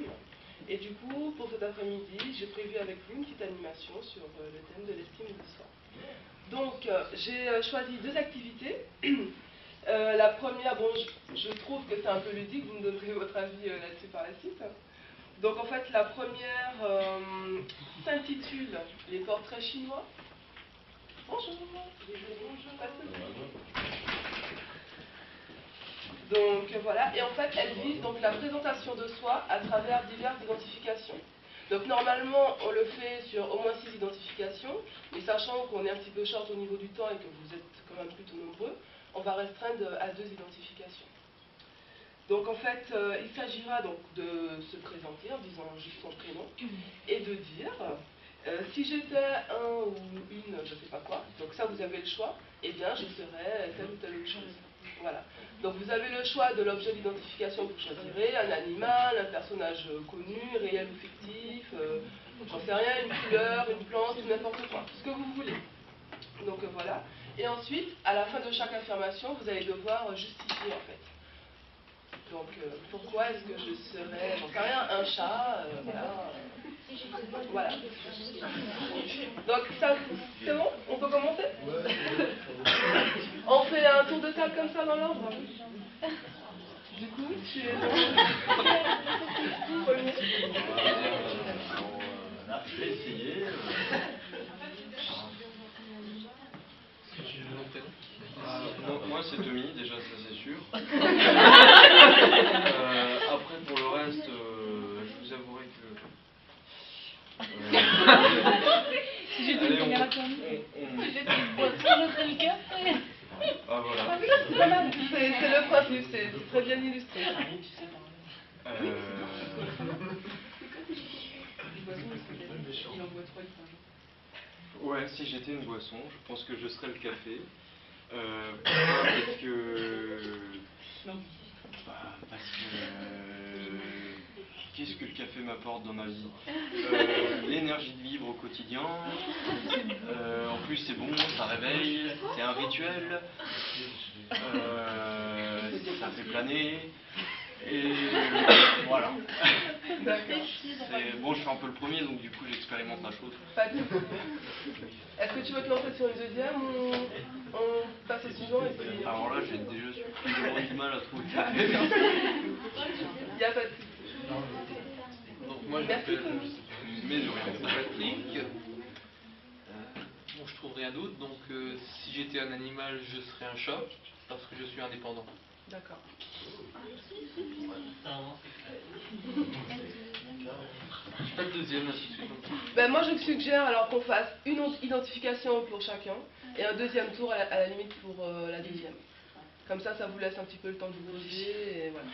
thème. Et du coup, pour cet après-midi, j'ai prévu avec vous une petite animation sur le thème de l'estime de soi. Donc, j'ai choisi deux activités. La première, bon, je trouve que c'est un peu ludique, vous me donnerez votre avis là-dessus par la suite. Donc, en fait, la première s'intitule « Les portraits chinois ». Bonjour. Donc voilà, et en fait elle vise donc la présentation de soi à travers diverses identifications. Donc normalement on le fait sur au moins 6 identifications, mais sachant qu'on est un petit peu short au niveau du temps et que vous êtes quand même plutôt nombreux, on va restreindre à 2 identifications. Donc en fait il s'agira donc de se présenter en disant juste son prénom et de dire si j'étais un ou une je sais pas quoi, donc ça vous avez le choix, eh bien je serais telle ou telle autre chose. Voilà. Donc vous avez le choix de l'objet d'identification que vous choisirez, un animal, un personnage connu, réel ou fictif, j'en sais rien, une couleur, une plante, ou n'importe quoi, ce que vous voulez. Donc voilà. Et ensuite, à la fin de chaque affirmation, vous allez devoir justifier en fait. Donc pourquoi est-ce que je serais, j'en sais rien, un chat, voilà. Donc ça, c'est bon? On peut commencer? On fait un tour de table comme ça dans l'ordre. Du coup, tu es premier. Je vais essayer. Moi c'est Tommy, déjà ça c'est sûr. Après pour le reste, je vous avouerai que... Si j'étais une caméra comme Ah voilà. C'est le principe, c'est très bien illustré. Ouais, si j'étais une boisson, je pense que je serais le café. Parce que qu'est-ce que le café m'apporte dans ma vie? L'énergie de vivre au quotidien. En plus c'est bon, ça réveille, c'est un rituel. Ça fait planer. Et voilà. Bon, je fais un peu le premier, donc du coup j'expérimente la chose. Pas de soucis. Est-ce que tu veux te lancer sur une deuxième ou on passe au suivant et puis... Alors là, j'ai déjà suffisamment du mal à trouver. Il n'y a pas de soucis. Donc moi je m'appelle Patrick. Bon, je trouve rien d'autre, donc si j'étais un animal, je serais un chat, parce que je suis indépendant. D'accord. Pas le deuxième là tout de suite. Ben, moi je suggère alors qu'on fasse une identification pour chacun et un deuxième tour à la limite pour la deuxième. Comme ça vous laisse un petit peu le temps de vous poser et voilà.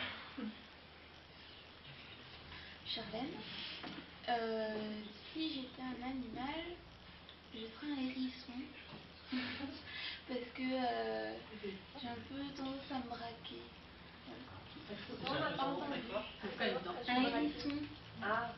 Charlène, si j'étais un animal, je serais un hérisson. Parce que j'ai un peu tendance à me braquer. Un hérisson. Ah.